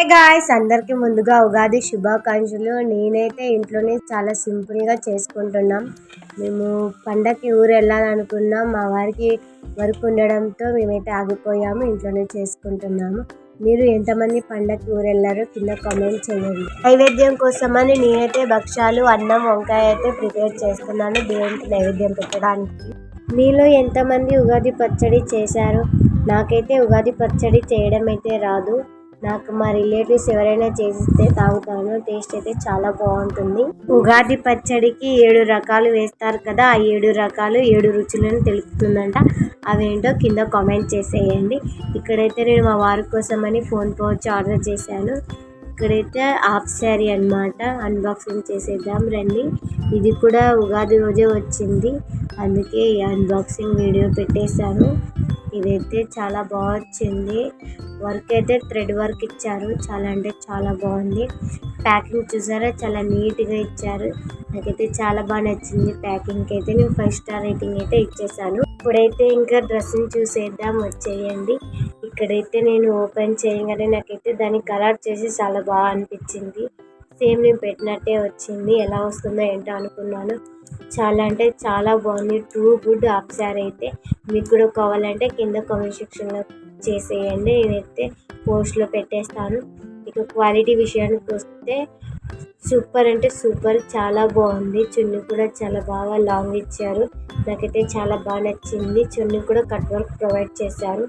Hey guys, అందరికీ ముందుగా ఉగాది శుభాకాంక్షలు. నేనైతే ఇంట్లోనే చాలా సింపుల్గా చేసుకుంటున్నాం. మేము పండగకి ఊరు వెళ్ళాలనుకున్నాం. మా వారికి వర్క్ ఉండడంతో మేమైతే ఆగిపోయాము, ఇంట్లోనే చేసుకుంటున్నాము. మీరు ఎంతమంది పండగకి ఊరు వెళ్ళారో కింద కామెంట్ చేయండి. నైవేద్యం కోసమని నేనైతే భక్షాలు, అన్నం, వంకాయ అయితే ప్రిపేర్ చేస్తున్నాను దేవునికి నైవేద్యం పెట్టడానికి. మీలో ఎంతమంది ఉగాది పచ్చడి చేశారు? నాకైతే ఉగాది పచ్చడి చేయడం అయితే రాదు. నాకు మా రిలేటివ్స్ ఎవరైనా చేసిస్తే తాగుతాను. టేస్ట్ అయితే చాలా బాగుంటుంది. ఉగాది పచ్చడికి 7 రకాలు వేస్తారు కదా, ఆ 7 రకాలు 7 రుచులను తెలుపుతుందంట. అవేంటో కింద కామెంట్ చేసేయండి. ఇక్కడైతే నేను మా వారి కోసమని ఫోన్ పౌచ్ ఆర్డర్ చేశాను. ఇక్కడైతే హాఫ్ శారీ అన్నమాట. అన్బాక్సింగ్ చేసేద్దాం రండి. ఇది కూడా ఉగాది రోజే వచ్చింది, అందుకే ఈ అన్బాక్సింగ్ వీడియో పెట్టేశాను. ఇదైతే చాలా బాగా వచ్చింది. వర్క్ అయితే థ్రెడ్ వర్క్ ఇచ్చారు, చాలా అంటే చాలా బాగుంది. ప్యాకింగ్ చూసారా, చాలా నీట్గా ఇచ్చారు. నాకైతే చాలా బాగా నచ్చింది. ప్యాకింగ్కి అయితే నేను 5 స్టార్ రేటింగ్ అయితే ఇచ్చేసాను. ఇప్పుడైతే ఇంకా డ్రెస్సింగ్ చూసేద్దాం, వచ్చేయండి. ఇక్కడైతే నేను ఓపెన్ చేయగానే నాకైతే దాని కలర్ చేసి చాలా బాగా అనిపించింది. సేమ్ నేను పెట్టినట్టే వచ్చింది. ఎలా వస్తుందో ఏంటో అనుకున్నాను. చాలా అంటే చాలా బాగుంది. టూ గుడ్ హాఫ్ శారీ అయితే. మీకు కూడా కావాలంటే కింద కామెంట్ సెక్షన్లో చేసేయండి, నేనైతే పోస్ట్లో పెట్టేస్తాను. ఇక క్వాలిటీ విషయానికి వస్తే సూపర్ అంటే సూపర్, చాలా బాగుంది. చున్నీ కూడా చాలా బాగా లాంగ్ ఇచ్చారు. నాకైతే చాలా బాగా నచ్చింది. చున్నీ కూడా కట్ వర్క్ ప్రొవైడ్ చేశారు.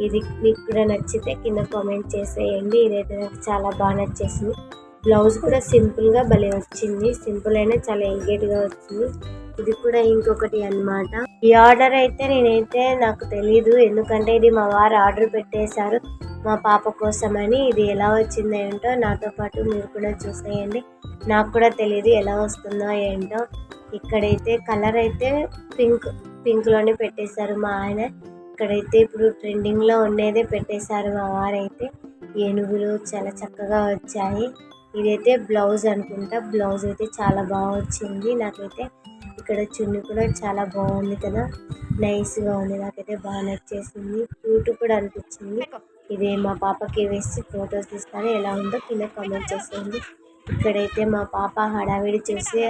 ఇది మీకు కూడా నచ్చితే కింద కామెంట్ చేసేయండి. ఇదైతే నాకు చాలా బాగా నచ్చేసింది. బ్లౌజ్ కూడా సింపుల్గా భలే వచ్చింది. సింపుల్ అయినా చాలా ఎలిగేట్గా వచ్చింది. ఇది కూడా ఇంకొకటి అన్నమాట. ఈ ఆర్డర్ అయితే నేనైతే నాకు తెలీదు, ఎందుకంటే ఇది మా వారు ఆర్డర్ పెట్టేశారు మా పాప కోసమని. ఇది ఎలా వచ్చిందో ఏంటో నాతో పాటు మీరు కూడా చూసేయండి. నాకు కూడా తెలియదు ఎలా వస్తుందో ఏంటో. ఇక్కడైతే కలర్ అయితే పింక్లోనే పెట్టేశారు మా ఆయన. ఇక్కడైతే ఇప్పుడు ట్రెండింగ్లో ఉండేదే పెట్టేశారు మా వారైతే. ఏనుగులు చాలా చక్కగా వచ్చాయి. ఇదైతే బ్లౌజ్ అనుకుంటా. బ్లౌజ్ అయితే చాలా బాగా వచ్చింది నాకైతే. ఇక్కడ చున్నీ కూడా చాలా బాగుంది కదా, నైస్గా ఉంది. నాకైతే బాగా నచ్చేసింది. క్యూట్ కూడా అనిపించింది. ఇది మా పాపకి వేసి ఫొటోస్ తీస్తాను, ఎలా ఉందో కింద కామెంట్ చేసేయండి. ఇక్కడైతే మా పాప హడావిడి చూసి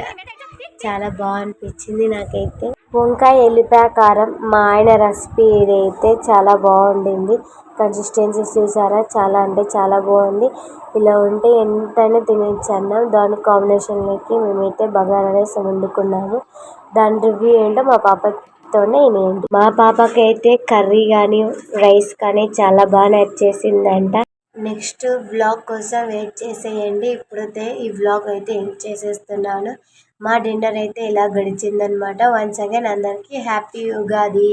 చాలా బాగా అనిపించింది నాకైతే. వంకాయ ఎల్లిపాయ కారం మా ఆయన రెసిపీ. ఇదైతే చాలా బాగుండింది. కన్సిస్టెన్సీ చూసారా, చాలా అంటే చాలా బాగుంది. ఇలా ఉంటే ఎంతైనా తినేచ్చు అన్నాం. దాని కాంబినేషన్లోకి మేమైతే బగారా రైస్ వండుకున్నాము. దాని రివ్యూ ఏంటో మా పాపతోనే వినేయండి. మా పాపకైతే కర్రీ కానీ రైస్ కానీ చాలా బాగా నచ్చేసిందంట. నెక్స్ట్ వ్లాగ్ కోసం వెయిట్ చేసేయండి. ఇప్పుడైతే ఈ వ్లాగ్ అయితే ఎండ్ చేసేస్తున్నాను. మా డిన్నర్ అయితే ఇలా గడిచిందనమాట. వన్స్ అగైన్ అందరికీ హ్యాపీ ఉగాది.